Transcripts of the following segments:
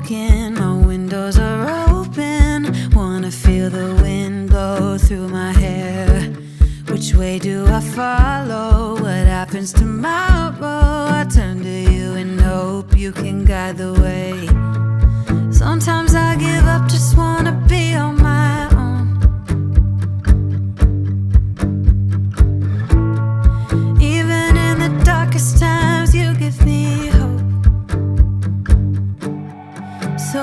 broken, my windows are open. Wanna feel the wind blow through my hair. Which way do I follow? What happens tomorrow? I turn to you and hope you can guide the way. Sometimes I give up, just wanna be on my own. Even in the darkest times, you give me hope. So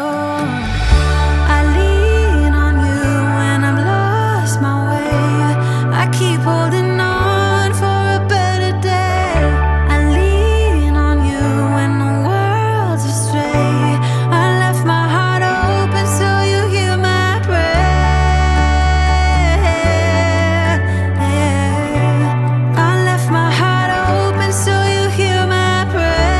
I lean on you when I'm lost my way. I keep holding on for a better day. I lean on you when the world's astray. I left my heart open so you hear my prayer. I left my heart open so you hear my prayer.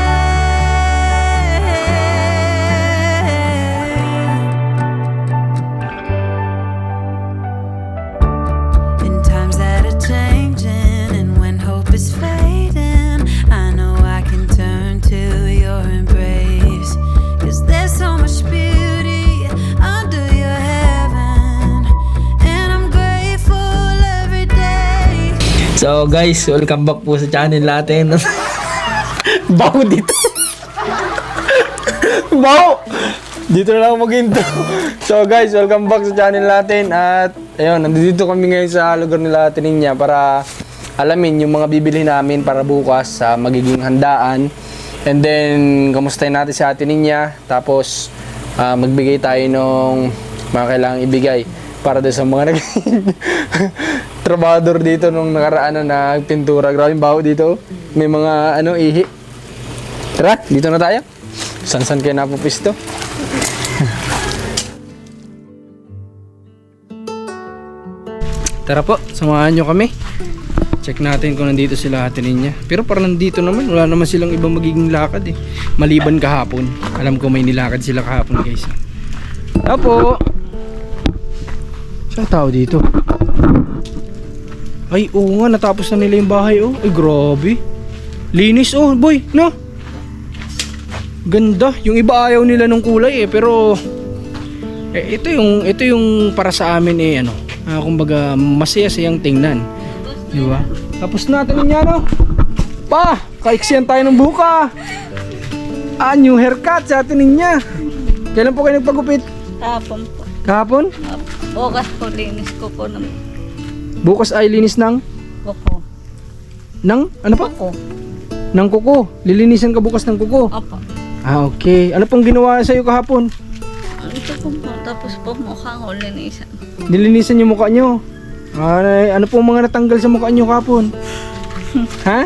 In times that are changing and when hope is fading, I know I can turn to your embrace. 'Cause there's so much beauty under your heaven, and I'm grateful every day. So guys, welcome back po sa channel natin. Baho dito. Baho! Dito na lang mag-intro. So guys, welcome back sa channel natin. At ayun, nandito kami ngayon sa lugar nila Tininya para alamin yung mga bibili namin para bukas sa magiging handaan. And then, kamustahin natin si Ate Ninya. Tapos, magbigay tayo nung mga kailangang ibigay para doon sa mga trabador dito nung nakaraan na nagpintura. Grabe yung baho dito. May mga ihi. Tara, dito na tayo. San-san kayo napupisto? Tara po, samahan nyo kami. Check natin kung nandito sila Ate Ninya. Pero parang nandito naman, wala naman silang ibang magiging lakad eh. Maliban kahapon. Alam ko may nilakad sila kahapon guys. Apo! Saan tao dito? Ay, oo nga, natapos na nila yung bahay oh. Ay, grabe. Linis oh, boy, no? Ganda. Yung iba ayaw nila ng kulay eh, pero ito yung para sa amin eh kumbaga masaya-sayang tingnan. Di ba? Tapos natin niya no. Pa, kaiksiyan tayo ng buka. New haircut sa atin niya. Kailan po kayo nagpagupit? Kahapon po. Kahapon? Bukas po linis ko po ng Bukas ay linis ng kuko. ng ano pa? Kuko. Ng kuko. Lilinisan ka bukas ng kuko. Opo. Okay. Ano pong ginawa sa iyo kahapon? Ito po po. Tapos po mukha ko linisan. Nilinisan yung mukha nyo. Ano pong mga natanggal sa mukha nyo kahapon? Ha?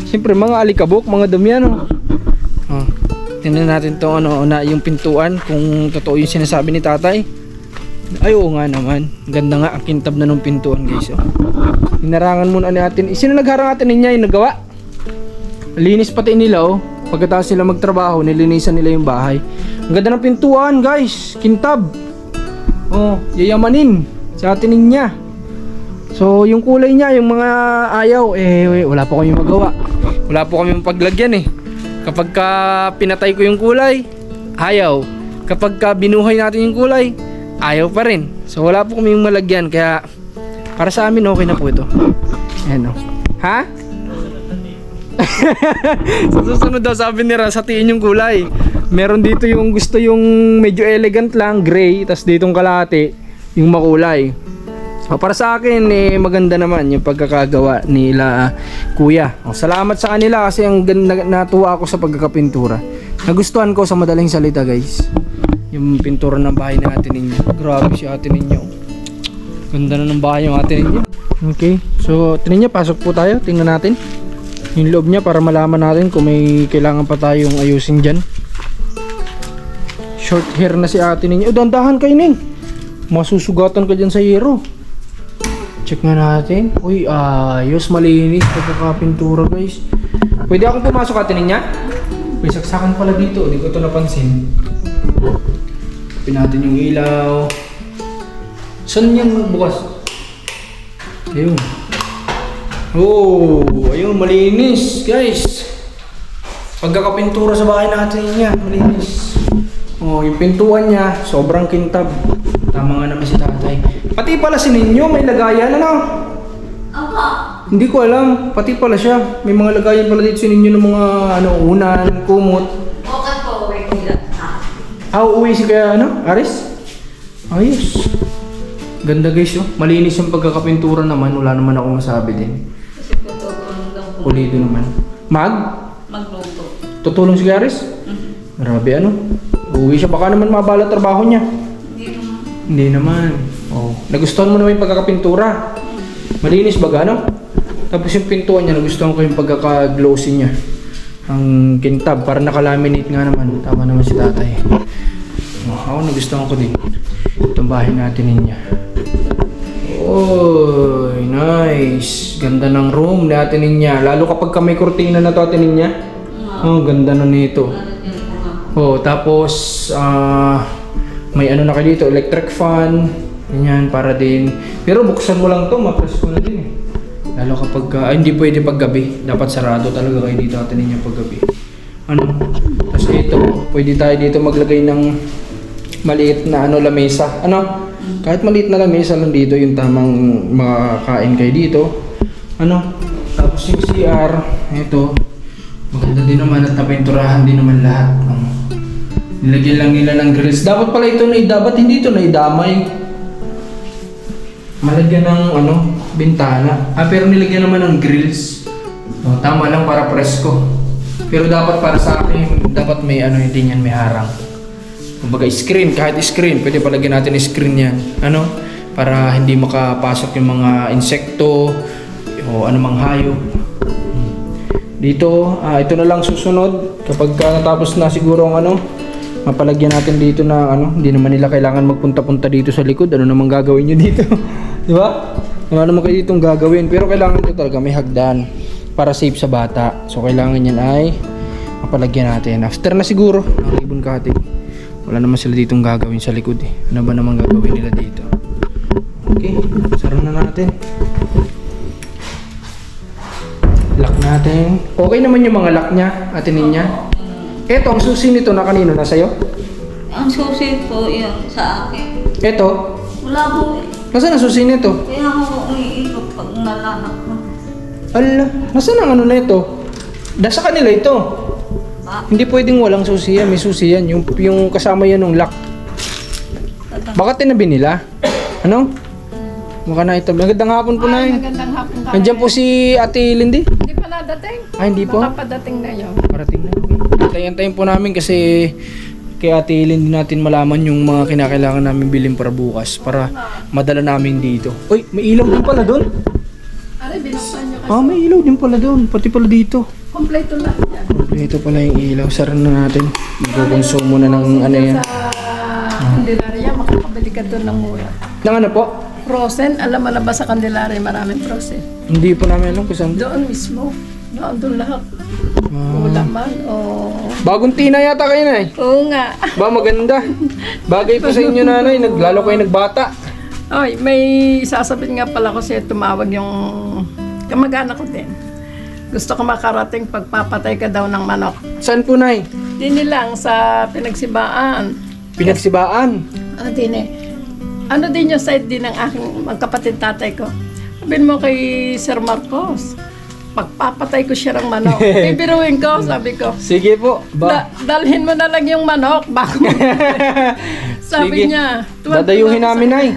Siyempre mga alikabok, mga dumi tingnan natin to yung pintuan kung totoo yung sinasabi ni tatay. Ay oo nga naman. Ganda nga ang kintab na ng pintuan guys. Hinarangan muna natin. Sino nagharang natin niya yung nagawa? Linis pati nila Pagkatapos sila magtrabaho, nilinisan nila yung bahay. Ang ganda ng pintuan guys. Kintab. Yayamanin sa atin niya. So yung kulay niya, yung mga ayaw wala po kami magawa. Wala po kami paglagyan Kapag ka pinatay ko yung kulay, ayaw. Kapag ka binuhay natin yung kulay, ayaw pa rin. So wala po kami yung malagyan. Kaya para sa amin okay na po ito. Ayan Ha? Sa susunod daw sabi nila satiin yung kulay. Meron dito yung gusto yung medyo elegant lang, gray. Tapos ditong kalahati yung makulay. Para sa akin maganda naman yung pagkakagawa nila kuya. Salamat sa kanila kasi ang natuwa ako sa pagkakapintura. Nagustuhan ko sa madaling salita guys. Yung pintura ng bahay na Ate Ninya. Grabe si Ate Ninya. Ganda na ng bahay yung Ate Ninya. Okay, so Ate Ninya, pasok po tayo. Tingnan natin yung loob niya para malaman natin kung may kailangan pa tayong ayusin dyan. Short hair na si Ate Ninya. Dandahan kayo Ning. Masusugatan ka dyan sa hero. Check nga natin. Uy, ayos, malinis pagkakapintura guys. Pwede akong pumasok Ate Ninya? May saksakan pala dito, hindi ko ito napansin. Pin natin yung ilaw. Saan yan bukas? Ayun. Ayun, malinis guys. Pagkakapintura sa bahay natin niya, malinis. Oh, yung pintuan niya, sobrang kintab. Tama nga naman si tatay. Pati pala si Ninyo, may lagayan, ano? Apa? Hindi ko alam, pati pala siya. May mga lagayan pala dito si Ninyo ng mga unan, kumot. Okay po, wait nila. Uuwi si kaya Aris? Ayos. Ganda guys, oh. Malinis yung pagkakapintura naman, wala naman ako masabi din. Kasi tutulong lang po. Pulido naman. Magluto. Tutulong si Aris? Grabe Uuwi siya, baka naman mabala trabaho niya. Hindi naman. Hindi naman. Oh, nagustuhan mo naman yung pagkakapintura. Malinis ba Tapos yung pintuan niya, nagustuhan ko yung pagkaka-glossy niya. Ang kintab, para nakalaminate nga naman. Tama naman si tatay. Oh, ako nagustuhan ko din. Itong bahay natin niya. Oy, nice. Ganda ng room natin niya. Lalo kapag may kurtina na to atin niya. Oh, ganda na nito. Oh, tapos may na kayo dito, electric fan. Ganyan, para din. Pero buksan mo lang to, ma-press ko na din eh. Lalo kapag, hindi pwede paggabi. Dapat sarado talaga kayo dito atin niya paggabi. Tapos ito, pwede tayo dito maglagay ng maliit na lamesa. Kahit maliit na lamesa lang dito, yung tamang makakain kayo dito. Tapos yung CR, ito. Maganda din naman at napinturahan din naman lahat. Nilagyan lang nila ng grills. Dapat pala ito dapat hindi ito naidamay. Malagyan ng bintana. Pero nilagyan naman ng grills. Tama lang para presko. Pero dapat para sa akin, dapat may hindi niyan may harang. Kumbaga screen, kahit screen, pwede palagyan natin screen yan. Para hindi makapasok yung mga insekto o anumang hayop. Dito, ito na lang susunod. Kapag natapos na siguro ang mapalagyan natin dito na hindi naman nila kailangan magpunta-punta dito sa likod. Ano naman gagawin nyo dito? Di ba? Wala naman kayo ditong gagawin. Pero kailangan ito talaga may hagdan para safe sa bata. So kailangan yan ay mapalagyan natin. After na siguro, ng ribbon cutting. Wala naman sila ditong gagawin sa likod eh. Ano ba naman gagawin nila dito? Okay, sara na natin. Lock natin. Okay naman yung mga lock niya, atinin niya. Eto, ang susi nito na kanino? Nasa'yo? Ang susi po yung sa akin. Eto? Wala po eh. Nasaan ang susi nito? Kaya ako umiikot pag nalanak ko. Ala, nasaan ang na ito? Sa kanila ito. Hindi pwedeng walang susi yan. May susi yan. Yung kasama yan ng lock. Baka tinabi nila. Baka na ito. Magandang hapon po na Magandang hapon ka. Nandiyan po si Ate Lindy. Hindi pa nadating. Hindi po? Makapadating na yun. Parating na. Antayin po namin kasi kay Ate Lindy natin malaman yung mga kinakailangan namin bilhin para bukas. Para madala namin dito. Uy, may ilaw din pala doon. Aray, binuksan nyo kasi. May ilaw din pala doon. Pati pala dito. Kompleto lahat yan. Ito pala yung ilaw. Sara na natin. Magkukonsumo na ng yan. Sa Candelaria, makakabili ka doon ng mura. Nang ano po? Frozen, alam mo na ba sa Candelaria maraming frozen? Hindi po namin alam kung saan. Doon mismo. Doon lahat. Ulaman o... Bagong tina yata kayo na eh. Oo nga. Ba, maganda. Bagay po sa inyo nanay. Lalo kayo nagbata. Ay, may sasabihin nga pala ko siya tumawag yung kamag-anak ko din. Gusto ko makarating pagpapatay ka daw ng manok. Saan po nay? Dini lang sa Pinagsibaan. Pinagsibaan. Ano din yung side din ng aking magkapatid tatay ko. Sabihin mo kay Sir Marcos, pagpapatay ko siya ng manok. Bibiruin ko, sabi ko. Sige po. Dalhin mo na lang yung manok bago. Sabi Sige. niya. Dadayuhin namin ay.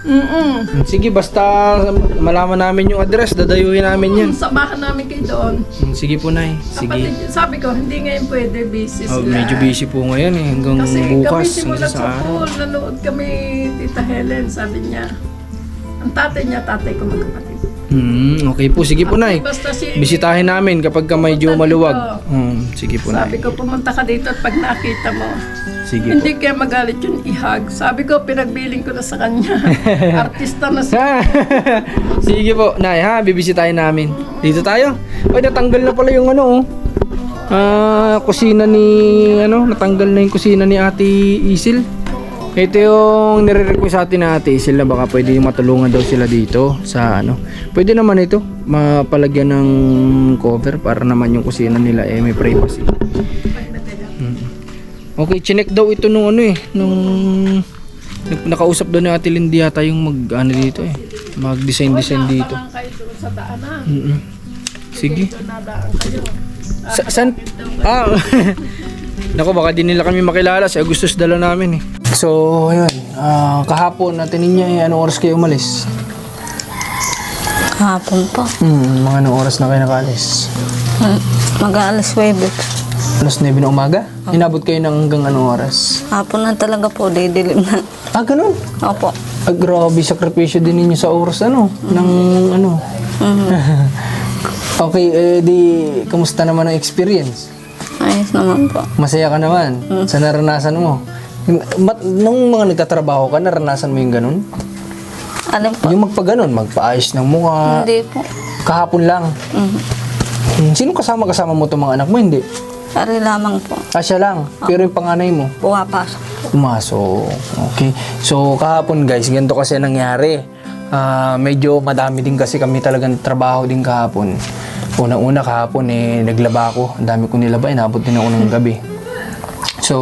Mm-mm. Sige, basta malaman namin yung address, dadayuhin namin yan. Samahan namin kayo doon. Sige po nay. Sige. Kapatid, sabi ko, hindi ngayon pwede, busy sila. Medyo busy po ngayon eh. Hanggang Kasi kami bukas. simulat Hanggang sa sa araw. pool, nanood kami, Tita Helen, sabi niya. Ang tatay niya, tatay ko magkapatid. Okay po. Sige po nay. Basta si... Bisitahin namin kapag ka medyo Pumunta maluwag. dito. Sige po Sabi nay. ko, pumunta ka dito at pag nakita mo, Sige po. hindi kaya magalit yun, ihag. Sabi ko, pinagbiling ko na sa kanya. Artista na siya. Sige po, nay ha, bibisitahin namin. Dito tayo. Ay, natanggal na pala yung kusina ni natanggal na yung kusina ni Ate Isil. Ito yung nire-request sa atin na Ate Isil na baka pwede matulungan daw sila dito sa Pwede naman ito, mapalagyan ng cover para naman yung kusina nila may privacy. Okay, chinek daw ito nung ano eh, nung nakausap daw ni Ate Lindy yata yung mag dito eh. Mag-design dito. Parang kayo doon sa daanan. Sige. Doon nadaan kayo. San? Nako, baka di nila kami makilala sa Augustus dala namin eh. So, ayun. Kahapon natin ninyo anong oras kayo umalis? Kahapon po. Mga anong oras na kayo nakaalis? Mag-aalas 9. Alas 9 na umaga? Inabot kayo ng hanggang anong oras? Hapon na talaga po, didilim na. Ganun? Opo. Grabe, sakripisyo din ninyo sa oras ng Okay, di, kamusta naman ang experience? Ayos naman po. Masaya ka naman sa naranasan mo. Nung mga nagtatrabaho ka, naranasan mo yung ganun? Alin po? Yung magpa-ganon, magpaayos ng mukha. Hindi po. Kahapon lang. Sino kasama mo itong mga anak mo? Hindi. Ari lamang po. Siya lang. Pero yung panganay mo? Pumapasok. Pumasok. Okay. So, kahapon guys, ganito kasi nangyari. Medyo madami din kasi kami talagang trabaho din kahapon. Una-una kahapon naglaba ako. Ang dami ko nilaba, inabot din ako ng gabi. So,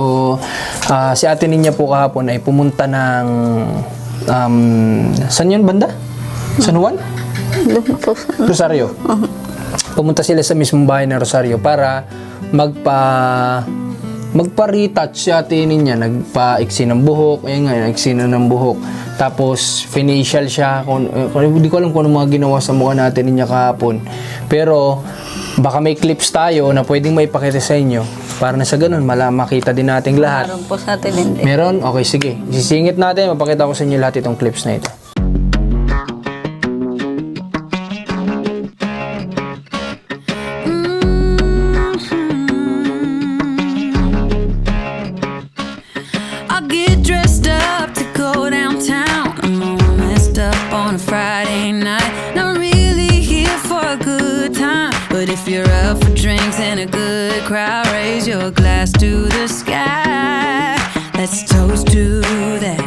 si Ate Ninya po kahapon ay pumunta ng saan yun banda? San Juan? Doon po sa... Rosario. Pumunta sila sa mismong bahay ng Rosario para magpa-retouch si Ate Ninya, nagpa-iksi ng buhok, ayun nga, nagiksi na ng buhok. Tapos, facial siya. Hindi ko alam kung ano mga ginawa sa mukha natin niya kahapon. Pero, baka may clips tayo na pwedeng maipakita sa inyo. Para na sa ganun, makita din natin lahat. Meron po sa atin hindi. Meron? Okay, sige. Sisingit natin, mapakita ko sa inyo lahat itong clips na ito. I get dressed up to go downtown. I'm all messed up on a Friday night. Not really here for a good time, but if you're up for drinks and a good crowd, raise your glass to the sky. Let's toast to that.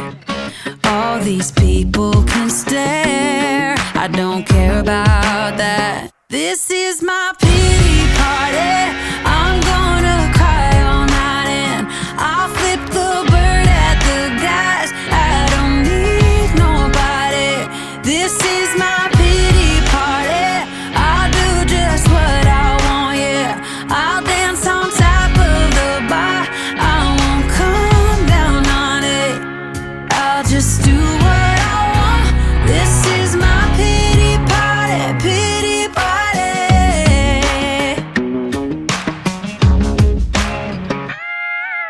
All these people can stare. I don't care about that. This is my pity party. I'm gonna cry all night and I'll flip the bird at the guys. I don't need nobody. This is my pity party. I'll do just what I want, yeah. I'll dance on top of the bar. I won't come down on it. I'll just do what I want. This is my pity party, pity party.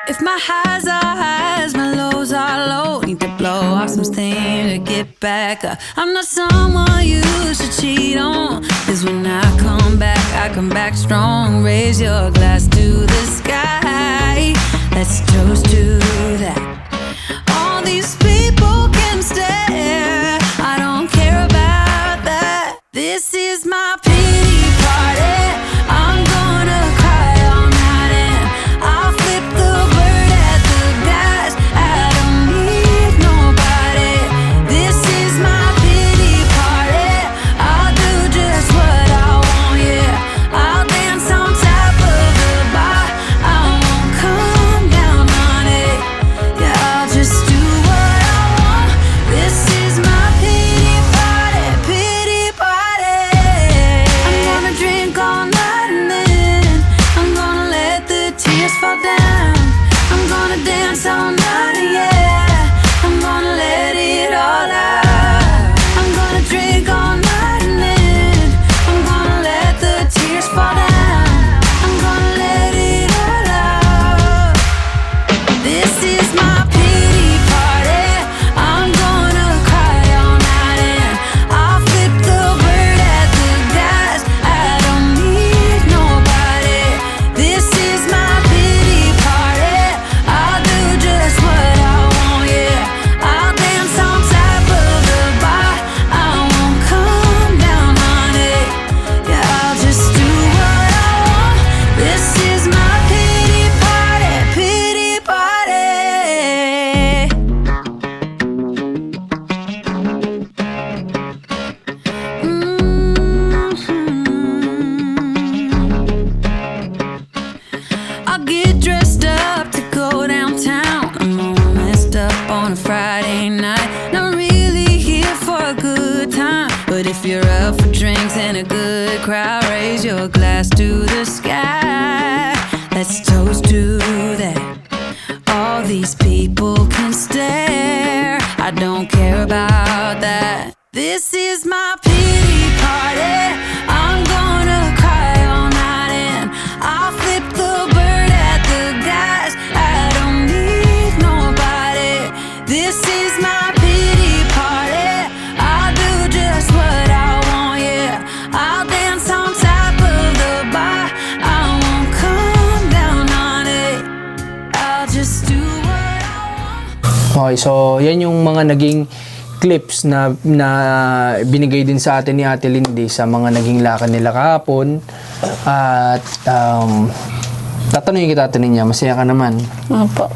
If my highs are highs, my lows are low. Need to blow off some steam to get back up. I'm not someone you should cheat on, 'cause when I come back strong. Raise your glass to the sky. Let's toast to that. All these people can stare. I don't care about that. This is my pity party. I'm gonna cry all night and I'll flip the bird at the guys. I don't need nobody. This is my pity party. I'll do just what I want, yeah. I'll dance on top of the bar. I won't come down on it. Yeah, I'll just do what I want. This is my pity party, pity party. I'm gonna drink all night and then I'm gonna let the tears fall down. I'm gonna dance all night, yeah. I'm gonna let it all out. I'm gonna drink all night and then I'm gonna let the tears fall down. I'm gonna let it all out. This is my pity party. I'm gonna cry all night and I'll flip the bird at the guys. I don't need nobody. This is my pity party. I'll do just what a Friday night. Not really here for a good time, but if you're up for drinks and a good crowd, raise your glass to the sky. Let's toast to that. All these people can stare. I don't care about that. This is my pity party. I'm gonna cry all night and I'll flip the bird at the guys. I don't need nobody. This is my pity party. I'll do just what I want, yeah. I'll dance on top of the bar. I won't come down on it. I'll just do what I want. Okay, so yan yung mga naging clips na binigay din sa atin ni Ate Lindy sa mga naging lakad nila kahapon. At tatanungin kita, Ate niya, masaya ka naman? Opo.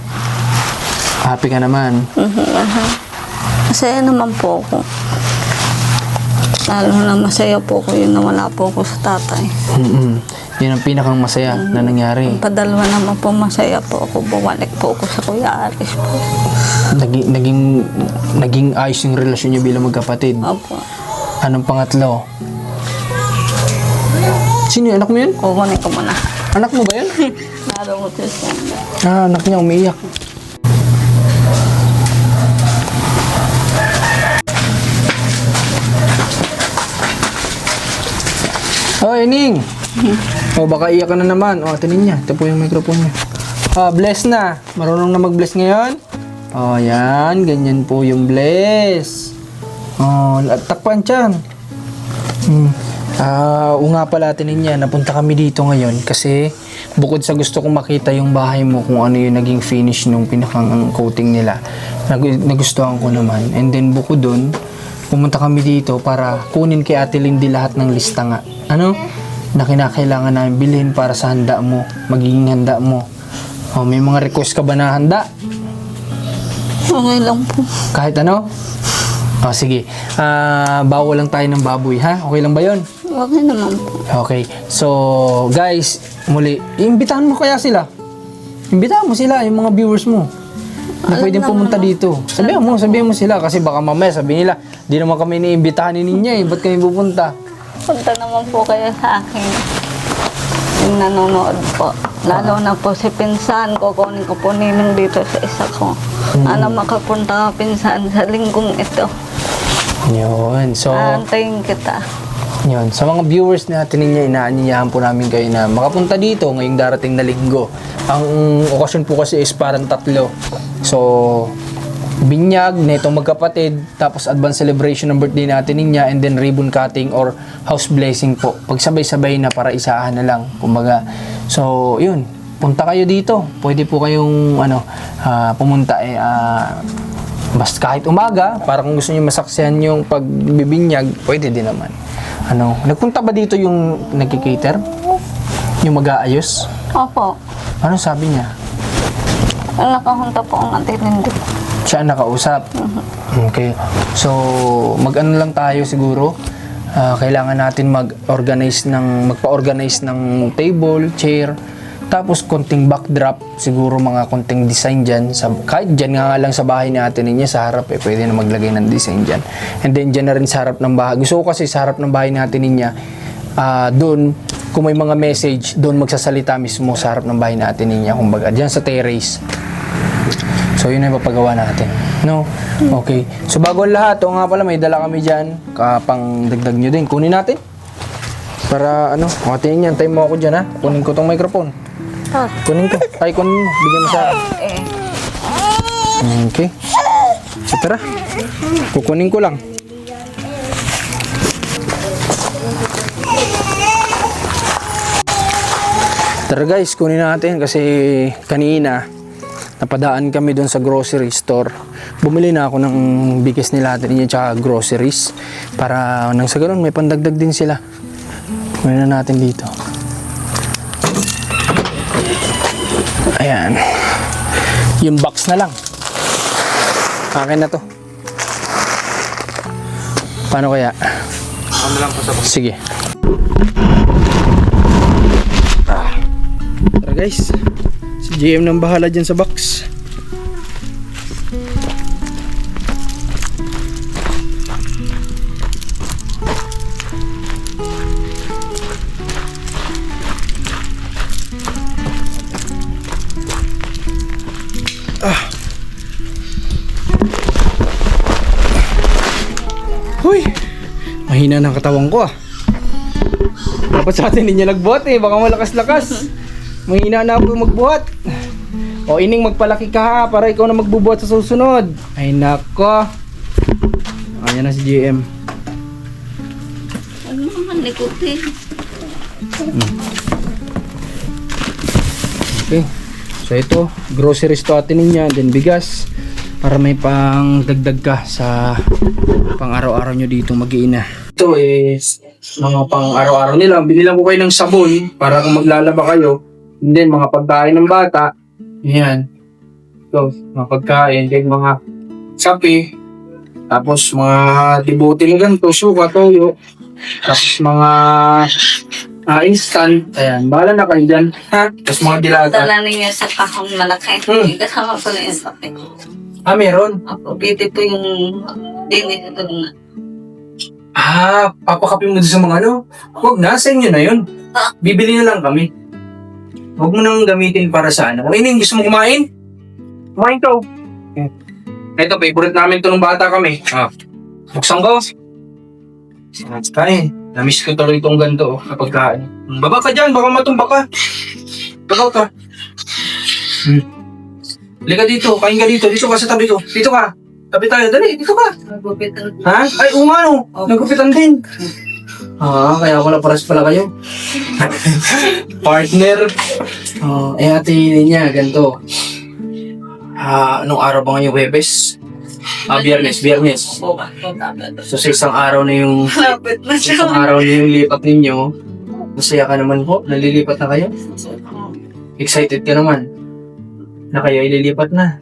Happy ka naman? Masaya naman po ako. Lalo na masaya po ko yun na wala po ako sa tatay. Yan ang pinakang masaya na nangyari. Padalwa naman po masaya po ako. Bumalik po ako sa Kuya Aris po. Naging ayos yung relasyon niyo bilang magkapatid. Opo. Anong pangatlo? Sino yun? Anak mo yun? Kukunin ko muna. Anak mo ba yun? Naroon ko siya. Anak niya umiiyak. Hoy, Ning! O, baka iyak ka na naman. O, atinin niya. Ito po yung microphone niya. Bless na. Marunong na mag-bless ngayon? O, yan. Ganyan po yung bless. O, takpan tiyan. Nga pala, atinin niya. Napunta kami dito ngayon kasi bukod sa gusto kong makita yung bahay mo kung ano yung naging finish nung pinakang coating nila, nagustuhan ko naman. And then, bukod dun, pumunta kami dito para kunin kay Ate Lindy lahat ng lista nga. Ano? Na kinakailangan namin bilhin para sa handa mo, magiging handa mo. O, may mga request ka ba na handa? Okay lang po. Kahit ano? O, sige. Bawal lang tayo ng baboy, ha? Okay lang ba yon? Okay naman po. Okay. So, guys, muli, imbitahan mo kaya sila. Imbitahan mo sila, yung mga viewers mo. Na pwedeng pumunta dito. Sabihan mo sila kasi baka mamaya sabihin nila, di naman kami iniimbitahan ni Ninya eh, ba't kami pupunta? Punta naman po kayo sa akin. Yung nanonood po. Lalo na po si Pinsan, kukunin ko po ninong dito sa isa ko. Ano makapunta ka Pinsan sa linggong ito. Yun. So, Aantayin kita. yun. Sa mga viewers natin ninyo, inaanyayahan po namin kayo na makapunta dito ngayong darating na linggo. Ang okasyon po kasi is parang 3. So, binyag na itong magkapatid, tapos advance celebration ng birthday natin niya, and then ribbon cutting or house blessing po. Pagsabay-sabay na para isahan na lang, kumbaga. So, yun. Punta kayo dito. Pwede po kayong pumunta basta kahit umaga, para kung gusto niyo masaksihan yung pagbibinyag, pwede din naman. Nagpunta ba dito yung nagki-cater? Yung mag-aayos? Opo. Ano sabi niya? Nakahunta po ang Ate Lindy. Siya ang nakausap. Okay. So, mag-ano lang tayo siguro. Kailangan natin magpa-organize ng table, chair, tapos konting backdrop, siguro mga konting design dyan. Kahit dyan nga lang sa bahay natin niya, sa harap pwede na maglagay ng design dyan. And then dyan na rin sa harap ng bahay. Gusto ko kasi sa harap ng bahay natin niya, doon, kung may mga message, doon magsasalita mismo sa harap ng bahay natin niya. Kumbaga, dyan sa terrace. So, yun ang ipapagawa natin. No? Okay. So, bago ang lahat, nga pala, may dala kami dyan. Pang dagdag nyo din. Kunin natin. Para, tingin yan. Time mo ako dyan, ha? Kunin ko tong microphone. Kunin ko. Ay, kunin mo. Bigyan mo sa akin. Okay. So, tara. Kukunin ko lang. Tara guys, kunin natin kasi kanina napadaan kami doon sa grocery store. Bumili na ako ng bigas nila at tsaka groceries para nang sa ganun may pandagdag din sila. Kunin na natin dito. Ayan. Yung box na lang. Akin na to. Paano kaya? Ano lang po sa box? Sige. Tara guys. Si JM nang bahala dyan sa box. Mahina ng katawan ko ah. Dapat sa atin hindi niya nagbuhat eh. Baka malakas-lakas. Mahina na ako magbuhat. O ining magpalaki ka ha para ikaw na magbubuhat sa susunod. Ay nako. Ayan na si GM. Ano naman, likutin. Okay. So ito, groceries to atin niya, then bigas para may pang dagdag ka sa pang araw-araw nyo dito mag-iina. Ito is mga pang araw-araw nila. Binilang ko kayo ng sabon para kung maglalaba kayo. And then mga pagkain ng bata. Yan. Ito, mga pagkain. Then mga sapi. Tapos mga dibote na ganito, suka, toyo. Tapos mga instant. Ayan, bahala na kayo dyan. Ha? Tapos mga dilata. Dala niya sa kahong malaki. Kasama ko na yung sapi. Ah, meron? Ako, piti po yung dinig ito na. Ah, papakapin mo doon sa mga ano? Huwag na, sa inyo na yun. Bibili na lang kami. Huwag mo nang gamitin para sa ano. Kung ini gusto mo kumain, kumain ka. Ito, favorite namin to nung bata kami. Ah, buksan ko. Kain. Namiss ko tuloy itong ganito kapag kain. Baba ka dyan, baka matumba ka. Baba ka. Halika dito, kain ka dito. Dito ka sa tabi ko. Dito ka. Tabi tayo, dali, dito ka. Nagupitan. Ha? Ay, oo nga no. Nagupitan din. Ah, kaya wala paras pala kayo. Partner. Eh ate niya, ganito. Anong araw ba ngayon? Webes? Biyernes. So sa isang araw na yung Lapit na siya. isang araw na yung lipat ninyo, masaya ka naman po. Nalilipat na kayo? Excited ka naman na kayo ililipat na.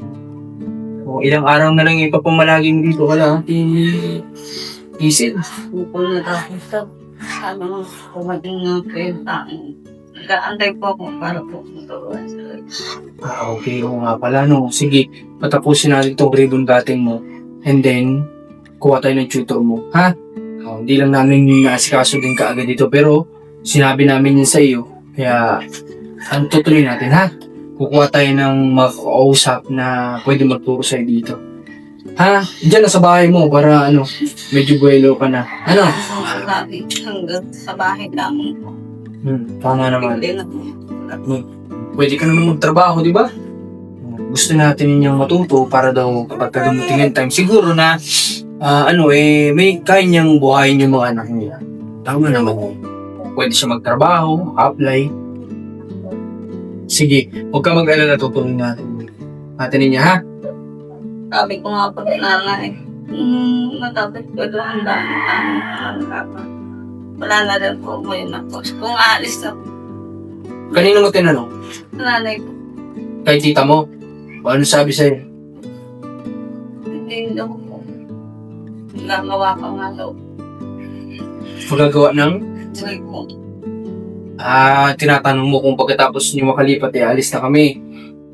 O, ilang araw na lang ipapamalaging dito ka lang. Isil. Kung natapos ano, kung maging nag-aantay po ako para po maturuan sa Okay. Oo nga pala, no. Sige, patapusin natin itong ribbon cutting mo. And then, kuha tayo ng tutor mo. Ha? Hindi lang namin naasikaso din kaagad dito. Pero, sinabi namin yun sa iyo. Kaya, ang tutuloy natin, ha? Kukuha tayo ng makakausap na pwede magturo sa'yo dito. Ha? Diyan na sa bahay mo para ano, medyo buwelo ka na. Ano? lagi hanggang sa bahay namin po. Tama naman. Hindi na po. Pwede ka naman magtrabaho, di ba? Gusto natin ninyang matuto para daw kapag kagamuting time, siguro na may kaya niyang buhayin yung mga anak niya. Tama naman. Pwede siya magtrabaho, apply. Sige, huwag ka mag-alala, tutulungan natin. Natin niya, ha? Sabi ko nga po kay nanay, matapos ko lang wala na rin po mo yun ako. Kung aalis na po, Kanino mo tinanong? nanay ko, Kay tita mo? O ano sabi sa'yo? hindi daw po. Nagawa ko nga daw. Magagawa ng? Sige po. Tinatanong mo kung pagkatapos niyo makalipat, alis na kami.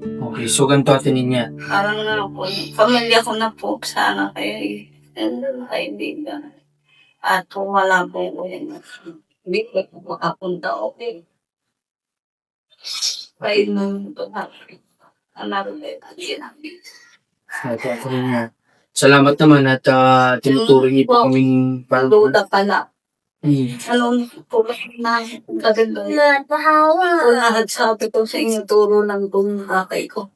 Okay, so ganito atin niya. Parang na po, pamilya ko na po sana kayo kaibigan. At kung wala po ko yun, hindi ko po makapunta, okay. Kaya nung ito natin, Salamat naman at tinuturing niyo po kaming Duda pala. Hmm. Anong po ba na maganda? Kung nagsabi ko sa inyo, turo lang kung kakay ko.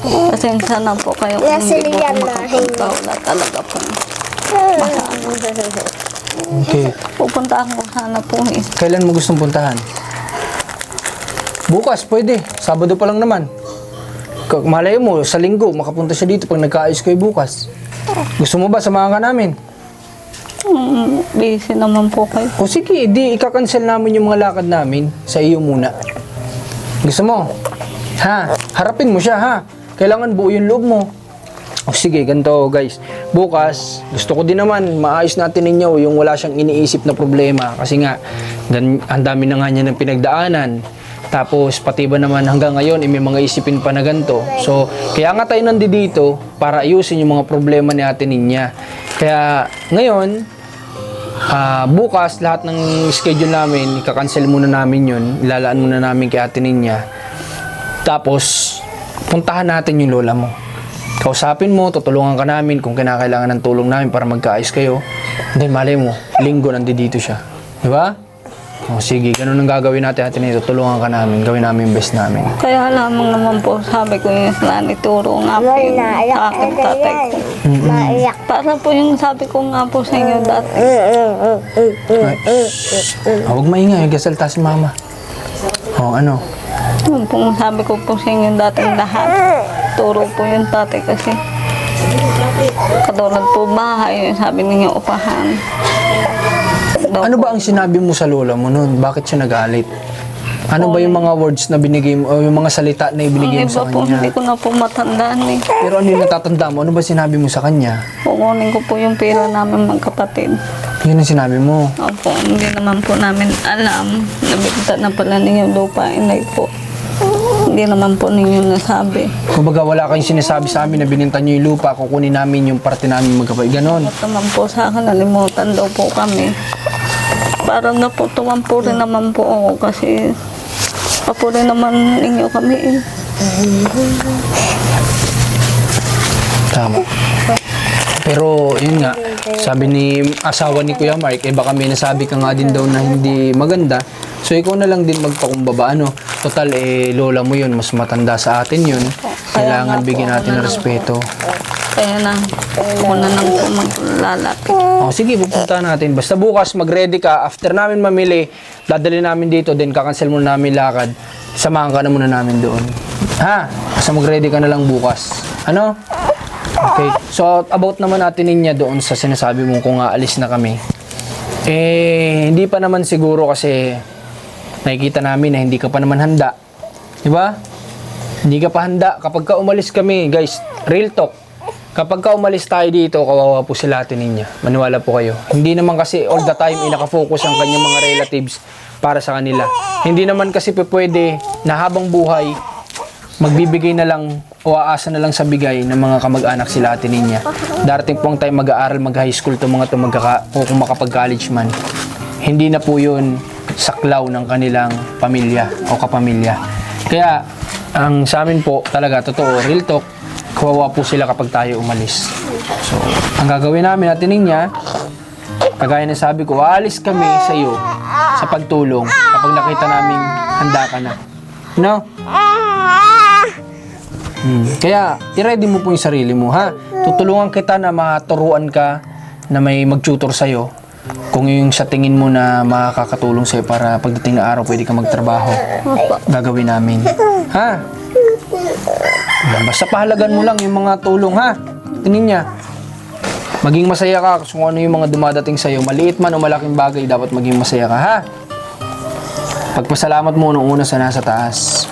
Pasensya na po kayo kung hindi po ako makapunta. Wala talaga po. Okay. Pupunta ako sana po eh. Kailan mo gustong puntahan? Bukas, pwede. Sabado pa lang naman. Malay mo, sa linggo, makapunta siya dito pag nagkaayos kayo bukas. Gusto mo ba samahan ka namin? Busy naman po kayo. O sige, di ikakancel namin yung mga lakad namin sa iyo muna. Gusto mo? Ha? Harapin mo siya, ha? Kailangan buo yung loob mo. O sige, ganito guys. Bukas, gusto ko din naman maayos natin ninyo yung wala siyang iniisip na problema. Kasi nga, ang dami na nga niya ng pinagdaanan. Tapos, pati ba naman hanggang ngayon, may mga isipin pa na ganito. So, kaya nga tayo nandito para ayusin yung mga problema ni Ate Ninya. Kaya, ngayon, bukas, lahat ng schedule namin, ikakancel muna namin yun. Ilalaan muna namin kay Ate Ninya. Tapos, puntahan natin yung lola mo. Kausapin mo, tutulungan ka namin kung kinakailangan ng tulong namin para magkaayos kayo. Hindi, malay mo, linggo nandito siya. Di ba? O sige, ganun ang gagawin natin Ate Nene. Tulungan ka namin, gawin namin yung best namin. Kaya lamang naman po, sabi ko yung ituro nga po yung aking tatay ko. Para po yung sabi ko nga po sa inyo dati. Huwag maingay, gasalta si mama. O ano? Yung pong sabi ko po sa inyo dating lahat. Turo po yung tatay kasi. Katulad po bahay, yung sabi ninyo upahan. Ano ba ang sinabi mo sa lola mo noon? Bakit siya nagalit? Ano ba yung mga words na binigay mo, o yung mga salita na ibinigay mo sa Iba po, kanya? hindi ko na po matandaan eh. Pero ano yung natatanda mo? Ano ba sinabi mo sa kanya? Kukunin ko po yung pera namin magkapatid. Yun ang sinabi mo. Opo, hindi naman po namin alam. Nabigta na pala ninyo lupa, inay po. Hindi naman po ninyo nasabi. Kumbaga wala kayong sinasabi sa amin na bininta niyo yung lupa, kukunin namin yung parte namin magkapatid. Ganon. At naman po sa akin, nalimutan daw po kami. Parang naputuwan po rin naman po ako kasi papo rin naman ninyo kami eh. Tama. Pero yun nga, sabi ni asawa ni Kuya Mark, baka may nasabi ka nga din daw na hindi maganda. So ikaw na lang din magpakumbaba, ano. Total, lola mo yun, mas matanda sa atin yun. Kailangan bigyan natin ng respeto. Kaya na, muna nang po maglalapit. O sige, pupunta natin. Basta bukas, mag-ready ka. After namin mamili, dadali namin dito, then kakancel muna namin lakad. Samahan ka na muna namin doon. Ha? Basta mag-ready ka na lang bukas. Ano? Okay. So, about naman natin niya doon sa sinasabi mo kung aalis na kami. Hindi pa naman siguro kasi nakikita namin na hindi ka pa naman handa. Diba? Hindi ka pa handa. Kapag ka umalis kami, guys, real talk. Kapag ka umalis tayo dito, kawawa po sila Ate Ninya. Maniwala po kayo. Hindi naman kasi all the time nakafocus ang kanyang mga relatives para sa kanila. Hindi naman kasi pwede na habang buhay, magbibigay na lang o aasa na lang sa bigay ng mga kamag-anak sila Ate Ninya. Darating po ang time mag-aaral, mag-high school to mga to o kung makapag-college man. Hindi na po yun saklaw ng kanilang pamilya o kapamilya. Kaya, ang sa amin po talaga, totoo, real talk, kawawa po sila kapag tayo umalis. So, ang gagawin namin Ate Ninya, kagaya na sabi ko, aalis kami sa iyo sa pagtulong kapag nakita namin handa ka na. No? Kaya, i-ready mo po yung sarili mo, ha? Tutulungan kita na maturuan ka na may mag-tutor sa'yo. Kung yung sa tingin mo na makakatulong sa'yo para pagdating na araw pwede ka magtrabaho, gagawin namin. Ha? Basta pahalagan mo lang yung mga tulong, ha? Tingin niya. Maging masaya ka kung ano yung mga dumadating sa'yo. Maliit man o malaking bagay, dapat maging masaya ka, ha? Pagpasalamat mo nung una sa nasa taas.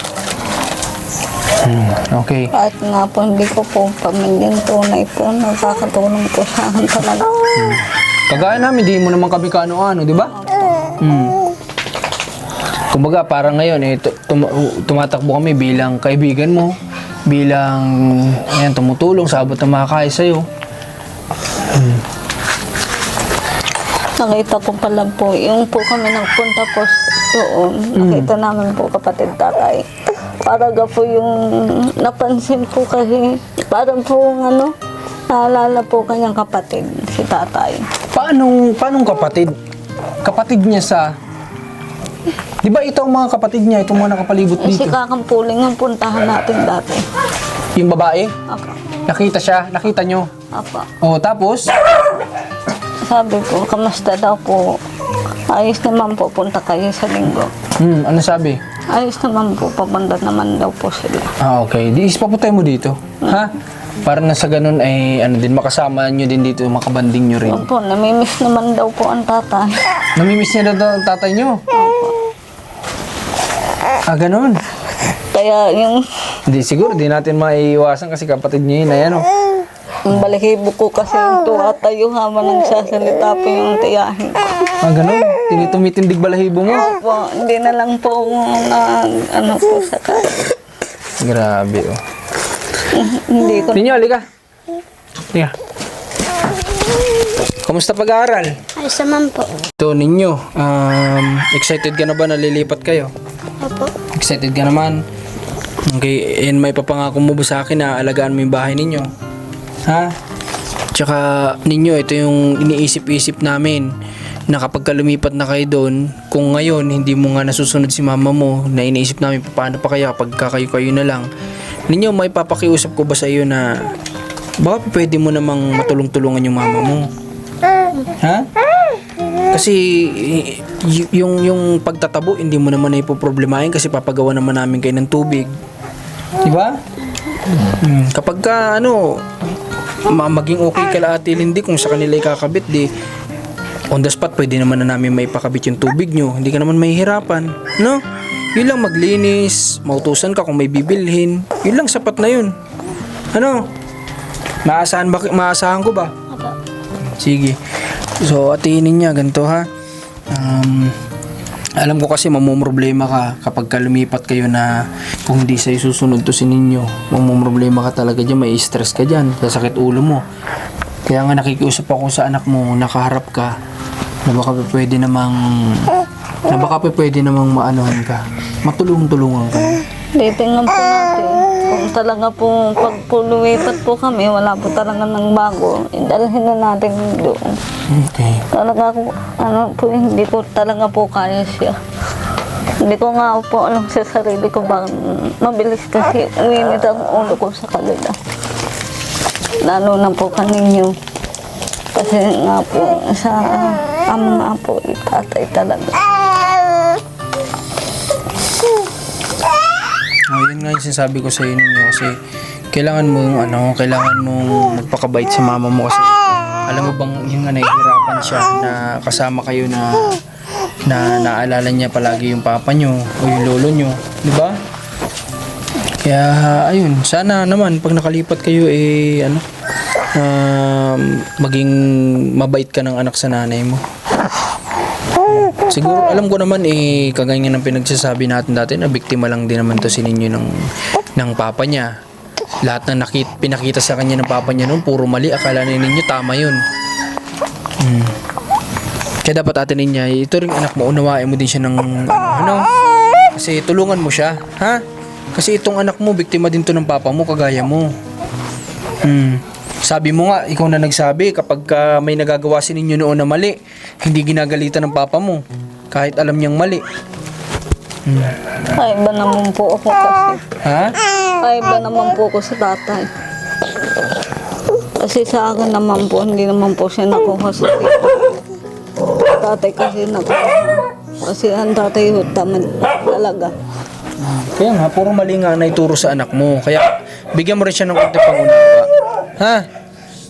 Okay. Kahit nga po, hindi ko po pamilyang tunay po, nakakatulong po sa akin talaga. Kagaya namin, di mo naman kami kaano-ano, di ba? Kumbaga, parang ngayon, tumatakbo kami bilang kaibigan mo, bilang tumutulong sa abot ng mga kaya sa'yo. Nakita ko pala po, yung po kami nagpunta po doon, nakita namin po kapatid tatay. Paraga po yung napansin po kasi, parang po naalala po kanyang kapatid, si tatay. Paanong kapatid? Kapatid niya sa... Di ba ito ang mga kapatid niya, itong mga nakapalibot Si dito? Kakampuling ang puntahan natin dati. Yung babae? Ako. Nakita siya? Nakita nyo? Apa. O, tapos? Sabi ko, kamusta daw po? Ayos naman po, punta kayo sa linggo. Ano sabi? Ayos naman po, papunta naman daw po sila. Okay. Di ispaputay mo dito. Ha? Para na sa ganun ay makasama nyo din dito, makabanding nyo rin. Opo, namimiss naman daw po ang tatay. Namimiss niya daw ang tatay nyo? Ganun. Kaya yung Hindi, siguro, di natin maiiwasan kasi kapatid niya yun, ayan o. ang balahibo ko kasi yung tuwa tayo habang nagsasalita po yung tiyahin. Ganun. Tumitindig balahibo mo. Po, hindi na lang po po sa kaya. Grabe o. Hindi ko Ninyo, halika. Halika. Kumusta pag-aaral? Ayos naman po. Ito ninyo, excited ka na ba na lilipat kayo? Opo. Excited ka naman? Okay, and may papangako mo ba sa akin na alagaan mo yung bahay ninyo? Ha? Tsaka ninyo, ito yung iniisip-isip namin na kapag ka lumipat na kayo doon, kung ngayon hindi mo nga nasusunod si mama mo, na iniisip namin paano pa kaya pag kayo na lang, ninyo, may papakiusap ko ba sa iyo na baka pwede mo namang matulong-tulungan yung mama mo? Ha? Kasi yung pagtatabo hindi mo naman na ipoproblemahin kasi papagawa naman namin kayo ng tubig. Di ba? Kapag ka maging okay kala Ate Lindy kung sa kanila ikakabit, di on the spot pwede naman na namin maipakabit yung tubig nyo. Hindi ka naman mahihirapan, no? Yun lang, maglinis, mautusan ka kung may bibilhin. Yun lang, sapat na yun. Ano? Maasahan ko ba? Sige. So, atinin niya, ganito ha. Alam ko kasi mamumroblema ka kapag ka lumipat kayo na kung hindi sa'yo susunod to si ninyo. Mamumroblema ka talaga dyan, may stress ka dyan, sasakit ulo mo. Kaya nga nakikiusap ako sa anak mo, nakaharap ka, na baka pwede namang maanuhan ka. Matulung-tulungan ka. Titingnan po natin. Kung talaga po, pag po lumipat po kami, wala po talaga ng bago, dalhin na natin doon. Okay. Talaga po, hindi ko talaga po kaya siya. Hindi ko nga po alam sa sarili ko bang mabilis kasi uminit ang ulo ko sa kanila. Lalo na po kaninyo. Kasi nga po, sa ama nga po, tatay talaga. Yun nga yung sinasabi ko sa inyo kasi kailangan mong magpakabait sa mama mo kasi alam mo bang yung nga nahihirapan siya na kasama kayo na naalala niya palagi yung papa nyo o yung lolo nyo, di ba? Kaya ayun, sana naman pag nakalipat kayo maging mabait ka ng anak sa nanay mo. Siguro alam ko naman kagaya ng pinagsasabi natin dati na biktima lang din naman to si ninyo ng papa niya. Lahat na pinakita sa kanya ng papa niya noon puro mali, akala na ninyo tama yun. Kaya dapat Ate Ninya, ito ring anak mo, unawain mo din siya ng kasi tulungan mo siya, ha? Kasi itong anak mo biktima din to ng papa mo kagaya mo. Sabi mo nga, ikaw na nagsabi, kapag may nagagawa si ninyo noon na mali, hindi ginagalitan ng papa mo, kahit alam niyang mali. Ay, iba naman po ako kasi. Ha? Ay, iba naman po ako sa tatay. Kasi sa akin naman po, hindi naman po siya nakuha sa tatay kasi nakuha. Kasi ang tatay tamad talaga. Kaya nga, puro mali nga naituro sa anak mo. Kaya, bigyan mo rin siya ng konting pangunawa. Ha?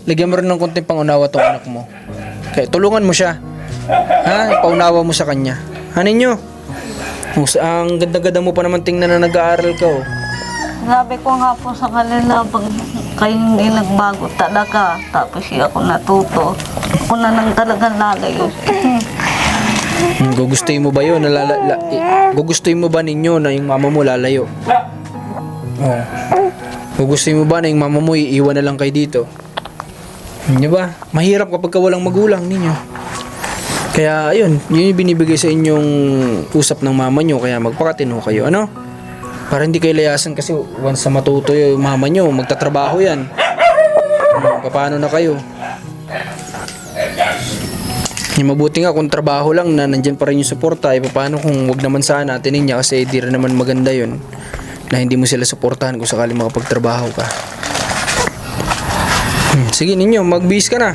Lagyan mo rin ng konting pangunawa tong anak mo. Kaya, tulungan mo siya. Ha? Paunawa mo sa kanya. Hanin nyo? Ang ganda-ganda mo pa naman tingnan na nag-aaral ka, oh. Sabi ko nga po sa kanila, pag kayo hindi nagbago talaga, tapos ako natuto, ako na lang talagang lalayo. Gugustuhin mo ba yun? Gugustuhin mo ba ninyo na yung mama mo lalayo? Oh. Gugustuhin mo ba na yung mama mo iiwan na lang kayo dito? Hindi ba? Mahirap kapag walang magulang ninyo. Kaya ayun, yun yung binibigay sa inyong usap ng mama nyo, kaya magpakatino kayo, ano? Para hindi kayo layasan kasi once na matuto yung mama nyo, magtatrabaho yan. Paano na kayo? Yung mabuti nga kung trabaho lang na nandyan pa rin yung suporta, paano kung wag naman sana atinin niya kasi di rin naman maganda yun na hindi mo sila suportahan kung sakali makapagtrabaho ka. Sige ninyo, magbihis ka na.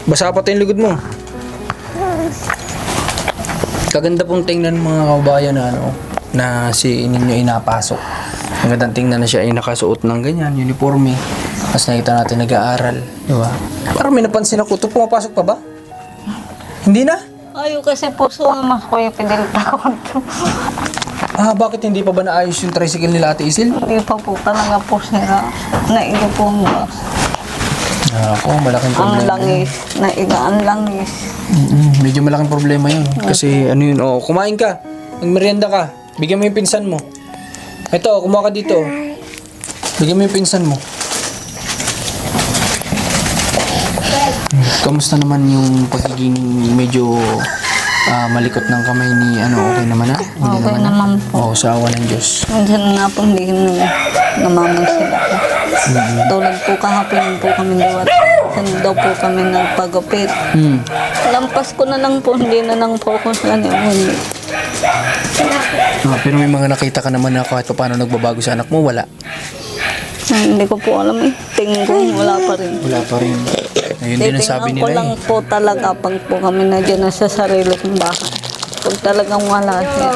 Basa pa tayong likod mo. Kaganda pong tingnan mga kabayan na si ninyo inapasok. Ang gandang tingnan na siya ay nakasuot ng ganyan, uniforme. Tapos nakita natin nag-aaral. Diba? Parang may napansin ako, ito pumapasok pa ba? Hindi na? Ayaw kasi po sumama ko yung pinilita ko. Bakit hindi pa ba naayos yung tricycle nila Ate Isil? Hindi pa po talaga po sila. Naiga po mo. Ako, malaking Ang problema. langis. Naiga ang langis. Medyo malaking problema yun. Kasi kumain ka. Magmerienda ka. Bigyan mo yung pinsan mo. Ito, kumuha ka dito. Bigyan mo yung pinsan mo. Kamusta naman yung pagiging medyo malikot ng kamay ni okay naman na? Hindi Okay naman po. Sa awa ng Diyos. Minsan nga po hindi namaman sila. Tulad po kahapon po kami liwat saan daw po kami nagpagupit. Hmm. Lampas ko na lang po, hindi na lang po ako sa honeymoon. Pero may mga nakita ka naman na kahit pa paano nagbabago sa anak mo, wala. Hindi ko po alam eh. Tingin ko wala pa rin. Wala pa rin. Ayun din ang sabi Titingnan ko nila lang eh. po talaga pag po kami na dyan na sa sarili kong bahay. Pag talagang wala siya.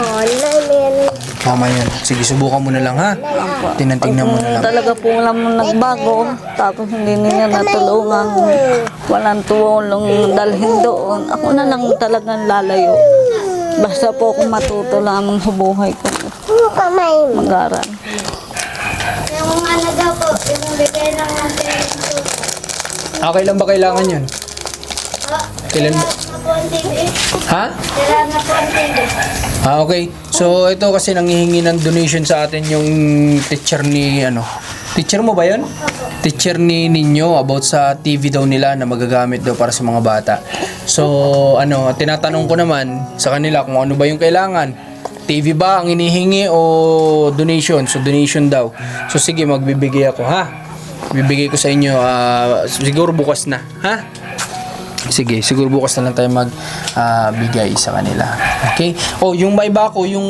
Tama yan. Sige, subukan mo na lang ha. Tingnan mo na lang. Talaga po wala mo nagbago, tapos hindi niya natulungan, walang tulong dalhin doon. Ako na lang talagang lalayo. Basta po kung matuto lamang sa buhay ko. Mag-aral. Yung ano daw po, yung bigay lang natin. Okay lang ba kailangan yun? Kailan mo? Ha? Kailangan na po ang tindi. Okay. So, ito kasi nanghihingi ng donation sa atin yung teacher ni, teacher mo ba yun? Teacher ni Ninyo about sa TV daw nila na magagamit daw para sa mga bata. So, tinatanong ko naman sa kanila kung ano ba yung kailangan. TV ba ang inihingi o donation? So, donation daw. So, sige, magbibigay ako, ha? Bibigay ko sa inyo, siguro bukas na, ha? Sige, siguro bukas na lang tayo magbigay sa kanila. Okay? Oh, yung may bako, yung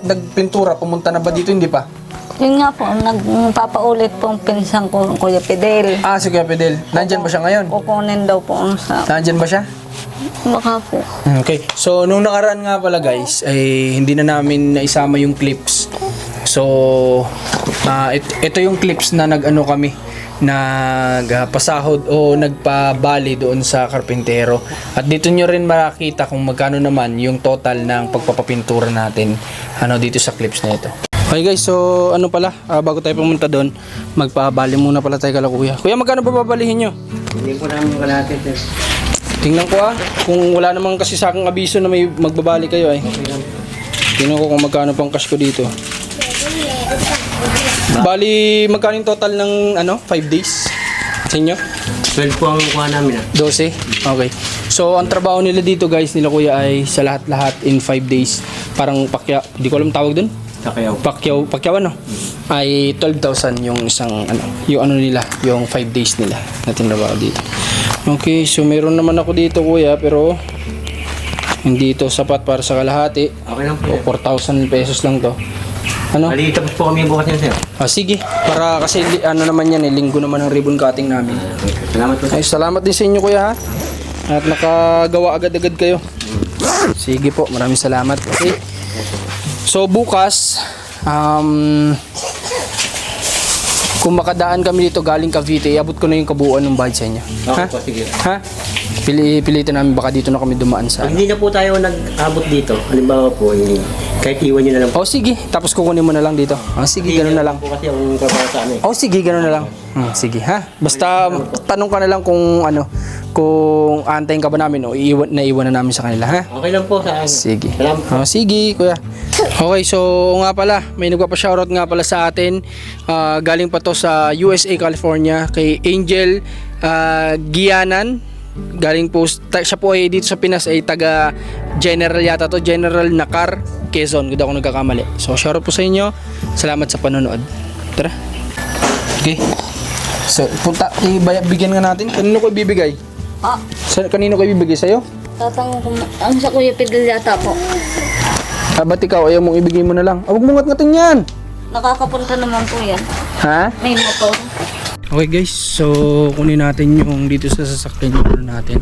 nagpintura, pumunta na ba dito? Hindi pa? Yun nga po, nagpapaulit po ang pinsan ko, Kuya Fidel. Ah, si Kuya Fidel. Nandyan ba siya ngayon? Kukunin daw po ang sa... Nandyan ba siya? Baka po. Okay. So, nung nakaraan nga pala guys, ay hindi na namin naisama yung clips. So, ito yung clips na kami nagpasahod o nagpabali doon sa karpintero. At dito nyo rin makita kung magkano naman yung total ng pagpapapintura natin dito sa clips na ito. Okay guys, so bago tayo pumunta doon, magpabali muna pala tayo kala kuya. Kuya, magkano ba babalihin nyo? Hindi po namin kalahati. Tingnan ko kung wala namang kasi sa aking abiso na may magbabali kayo ay. Tingnan ko kung magkano pang cash ko dito. Bali, magkano yung total ng 5 days sa inyo? 12 po ang kuha namin 12? Okay. So, ang trabaho nila dito guys, nila kuya ay sa lahat-lahat in 5 days. Parang pakya, di ko alam tawag dun? Takayaw. Pakyaw ay 12,000 yung isang yung nila, yung 5 days nila na tinrabaho dito. Okay, so meron naman ako dito kuya, pero hindi ito sapat para sa kalahati. Okay lang po. O 4,000 pesos lang to. Mali, tapos po kami bukas yan sir. Sige, para kasi naman yan linggo naman ang ribbon cutting namin. Salamat po. Ay, salamat din sa inyo kuya ha. At nakagawa agad-agad kayo. Sige po, maraming salamat. Okay. So bukas, kung makadaan kami dito galing Cavite, iabot ko na yung kabuuan ng bayad sa inyo. Okay po, sige. Ha? Pilitin namin, baka dito na kami dumaan sa Pag hindi na po tayo nag-abot dito, halimbawa po, kahit iwan nyo na lang po. sige, tapos kukunin mo na lang dito. Sige, ganun na lang. Po kasi ang trabaho sa amin. Sige, ganun na lang. Sige, ha? Basta tanong ka na lang kung kung aantayin ka ba namin o iwan na namin sa kanila, ha? Okay lang po sa akin. Sige. Salamat po. Sige, kuya. Okay, so nga pala, may nagpapa-shoutout nga pala sa atin. Galing pa to sa USA, California, kay Angel Gianan. Galing po, siya po ay dito sa Pinas ay taga General yata to, General Nakar, Quezon, kung ako nagkakamali. So, shoutout po sa inyo. Salamat sa panonood. Tara. Okay. So, bigyan nga natin. Kanino ko ibibigay? Kanino ko ibibigay? Sa'yo? Tatanong ko, ang sa Kuya Fidel yata po. Ba't ikaw ayaw mong ibigay mo na lang? Huwag mong ngat-ngatin yan! Nakakapunta naman po yan. Ha? May motor. Okay guys, so kunin natin yung dito sa sasakyan yung natin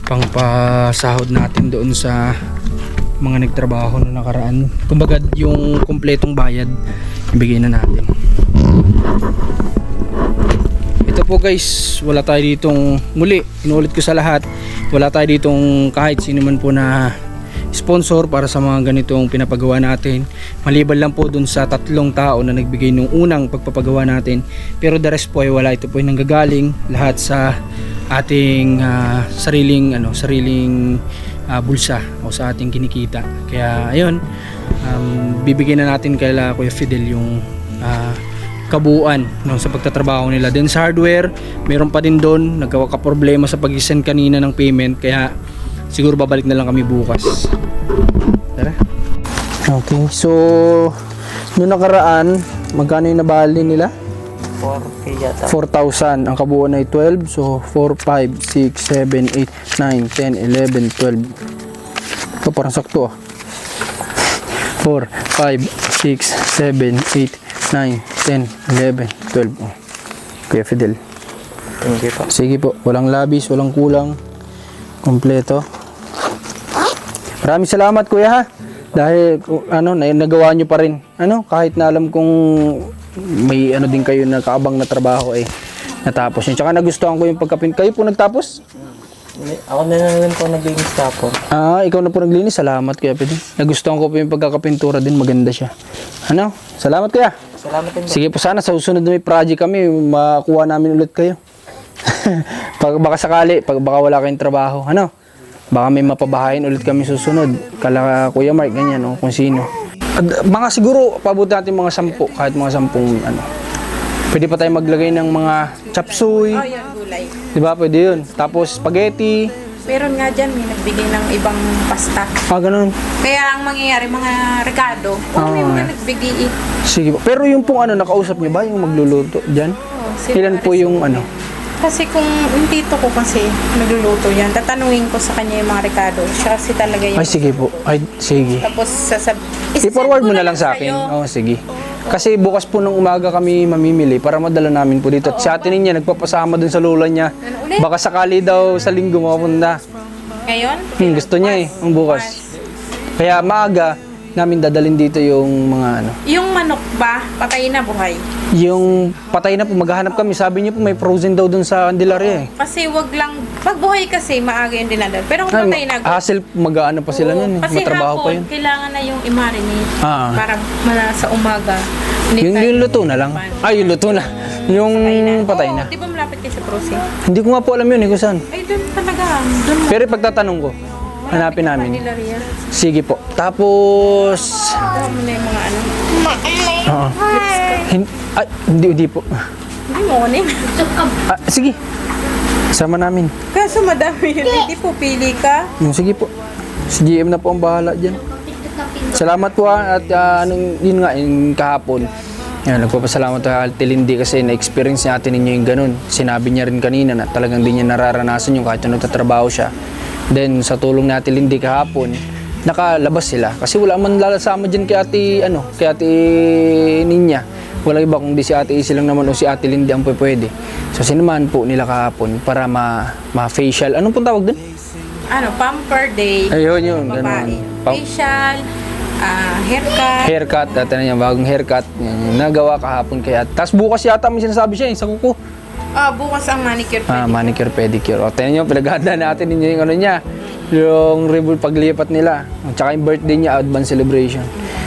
pang pasahod natin doon sa mga nagtrabaho na nakaraan. Kumbaga yung kumpletong bayad ibigay na natin. Ito po guys, wala tayo ditong muli, inuulit ko sa lahat, wala tayo ditong kahit sino man po na sponsor para sa mga ganitong pinapagawa natin, maliban lang po dun sa 3 tao na nagbigay nung unang pagpapagawa natin, pero the rest po ay wala. Ito po ay nanggagaling lahat sa ating sariling bulsa o sa ating kinikita. Kaya ayun, bibigyan na natin kay Kuya Fidel yung kabuuan sa pagtatrabaho nila. Then sa hardware, meron pa din doon nagkaka-problema sa pag-send kanina ng payment, kaya siguro babalik na lang kami bukas. Tara. Okay, so noong nakaraan, magkano yung nabali nila? 4K yata. 4,000. Ang kabuuan ay 12. So, 4, 5, 6, 7, 8, 9, 10, 11, 12. Ito parang sakto ah. 4, 5, 6, 7, 8, 9, 10, 11, 12. Oh. Kuya Fidel. Thank you po. Sige po. Walang labis, walang kulang. Kompleto. Maraming salamat kuya ha. Dahil nagawa nyo pa rin. Kahit na alam kong may din kayo na kaabang na trabaho natapos yun. Tsaka nagustuhan ko yung pagkapin. Kayo po nagtapos? Ako na lang po naglinis tapon. Ikaw na po naglinis. Salamat kuya Pwede. Nagustuhan ko po yung pagkakapintura din. Maganda siya. Salamat kuya. Salamat din po. Sige po, sana sa susunod na may project kami, makuha namin ulit kayo. Baka sakali, baka wala kayong trabaho. Baka may mapabahayin ulit kami susunod. Kala Kuya Mark, ganyan, kung sino. Mga siguro, paabot natin mga 10, kahit mga 10, Pwede pa tayo maglagay ng mga chapsuy. Oh, yan, gulay. Diba, pwede yun. Tapos spaghetti. Meron nga dyan, may nagbigay ng ibang pasta. Ganun. Kaya ang mangyayari, mga regado, may mga nagbigay. Sige po. Pero yung pong nakausap niyo ba, yung magluluto dyan? Ilan po yung Kasi kung yung tito ko kasi nagluluto yan, tatanungin ko sa kanya yung mga regado. Siya kasi talaga yung... Ay, sige po. Ay, sige. Tapos I-forward mo na lang sa akin. Sige. Kasi bukas po ng umaga kami mamimili para madala namin po dito. At si ate niya nagpapasama dun sa lula niya. Baka sakali daw sa linggo mapunta. Ngayon? Gusto niya ang bukas. Kaya maaga namin dadalhin dito yung mga Yung manok ba, patay na buhay? Yung patay na po, maghahanap kami. Sabi niya po may frozen daw dun sa Candelaria Kasi wag lang, pag buhay kasi maaga yung dinadal. Pero kung patay na, hassle, mag-ano pa sila nun. kasi Matrabaho pa hapon, yun. kailangan na yung i-marinate para sa umaga. Yung luto na lang. Yung luto na. Yung patay na. Di ba malapit kayo sa Prosin? Hindi ko nga po alam yun kung saan. Ay, doon talaga. Doon Pero pagtatanong ko, hanapin namin. Candelaria. Sige po. Tapos... Kuha mo na yung mga Oo. Hindi po. Hindi mo kunin. Sige. Sama namin. Kaso madami yun. Hindi po pili ka. Sige po. Si GM na po ang bahala dyan. Salamat po at yun nga, yung kahapon. Yan, nagpapasalamat kay Ate Lindy kasi na-experience niya ninyo yung ganun. Sinabi niya rin kanina na talagang di niya nararanasan yung kahit ano nagtatrabaho siya. Then sa tulong ni Ate Lindy kahapon, nakalabas sila. Kasi wala man lalasama dyan kay Ate Ninya. Wala iba kundi si Ate Isi lang naman o si Ate Lindy ang pwede. So sinamahan po nila kahapon para ma-facial. Anong pong tawag dun? Pamper day. Ayun yun. Babae. Ganun. Facial, haircut. Haircut, dati na yan, bagong haircut. Yan, yung nagawa kahapon kaya. Tapos bukas yata may sinasabi siya, sa kuko. Bukas ang manicure pedicure. Manicure, pedicure. O, tingnan nyo, pinaghahanda natin ninyo yung niya. Yung ribbon paglipat nila. At saka yung birthday niya, advance celebration.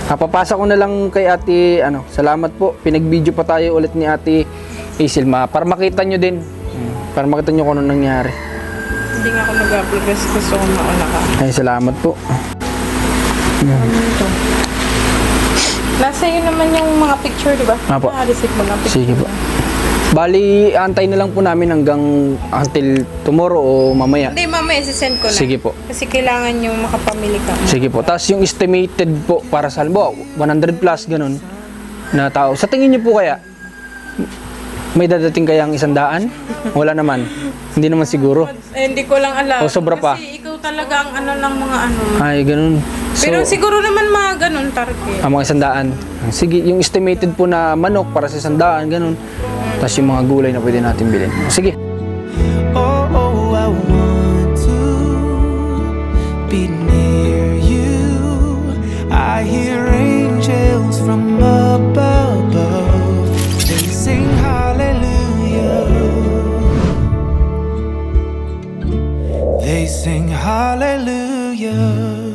Papasa ko na lang kay Ate, salamat po. Pinag-video pa tayo ulit ni Ate Isilma para makita nyo din. Para makita nyo kung ano nangyari. Hindi nga ako nag-upload kasi gusto ko mauna ka. Ay, salamat po. Nasa iyo naman yung mga picture, di ba? Apo. Receipt mga picture. Sige po. Bali, antay na lang po namin until tomorrow o mamaya. Hindi, mamaya sisend ko na. Sige po. Kasi kailangan yung makapamili ka. Sige po. Tapos yung estimated po para sa halimbawa, 100 plus ganun na tao. Sa tingin niyo po kaya, may dadating kayang 100? Wala naman. Hindi naman siguro. Hindi ko lang alam. O, sobra pa. Kasi ikaw talaga ang ng mga Ay, ganun. Pero siguro naman mga ganun target. Mga 100. Sige, yung estimated po na manok para sa 100, ganun. Tapos yung mga gulay na pwede natin bilhin. Sige. Oh, I want to be near you. I hear angels from above. They sing hallelujah. They sing hallelujah.